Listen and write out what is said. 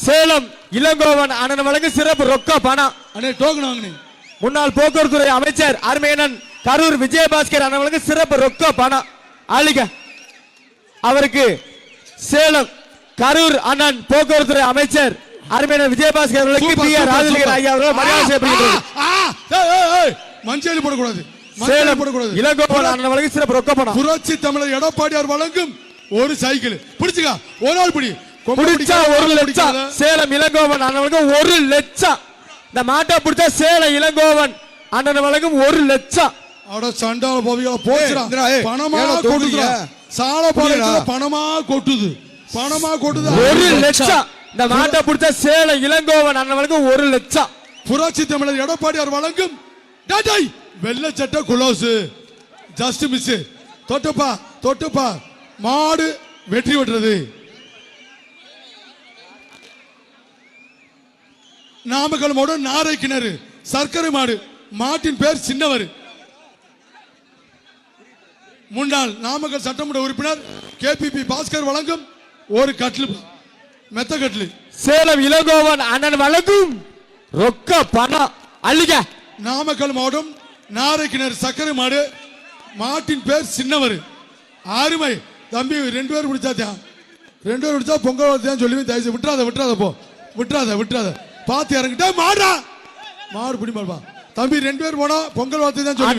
சேலம் இளங்கோவன் அண்ணன் வழங்கு சிறப்பு ரொக்க பணம். முன்னாள் போக்குவரத்துறை அமைச்சர் அருமையண்ணன் கரூர் விஜயபாஸ்கர் அண்ணன் வழங்கு சிறப்பு ரொக்க பணம். ஆளிக அவருக்கு சேலம் கரூர் அண்ணன் போக்குவரத்துறை அமைச்சர் அருமையண்ணன் விஜயபாஸ்கர் அவர்களுக்கு பி ஆர் ராஜலிங்கர் ஐயா அவர்கள் மரியாதை செய்யப்படுகிறது. மஞ்சள் போடக்கூடாது. சேலம் இளங்கோவன் அண்ணன் வழங்கு சிறப்பு ரொக்க பணம். புரட்சி தமிழர் எடப்பாடியார் வழங்கும் ஒரு சைக்கிள். பிடிச்சுக்க ஒரு ஆள் பிடி. பிடிச்சா 1 லட்சம். சேலம் இளங்கோவன் அண்ணன் வழங்கும் 1 லட்சம். இந்த மாட்டை பிடிச்சா சேலம் இளங்கோவன் அண்ணன் வழங்கும் 1 லட்சம். அட சண்டால போவியா போச்சுடா. பணமா கொட்டுதுடா. சாலப்பாளையத்துல பணமா கொட்டுது. 1 லட்சம். இந்த மாட்டை பிடிச்சா சேலம் இளங்கோவன் அண்ணன் வழங்கும் 1 லட்சம். புரட்சி தமிழர் எடப்பாடியார் வழங்கும் டாடாய் வெள்ளை சட்டை குலோஸ். Just miss. தொட்டுப்பா மாடு வெற்றி பெற்றது. நாமக்கல் மாவட்டம் நாரை கிணறு சர்க்கரை மாடு. மாட்டின் பேர் சின்னவர். முன்னாள் நாமக்கல் சட்டமன்ற உறுப்பினர் கேபிபி பாஸ்கர் வழங்கும் ஒரு கட்லு மெத்த கட்லு. சேலம் இளங்கோவன் அண்ணன் வழங்கும் ரொக்க பணம். அள்ளிக நாமக்கல் மாவட்டம் நாரை கிணறு சர்க்கரை மாடு. மாட்டின் பேர் சின்னவர். அருமை தம்பி. 2 பேர் பிடிச்சா 2 பேர் பிடிச்சா பொங்கல் சொல்லி தயவு விட்டுறாத போ. விட்டுறாத பாத்து இறங்கிட்டா மாடு பிடி மாடுபா தம்பி. 2 பேர் போனா பொங்கல் வாழ்த்து தான் சொல்லி.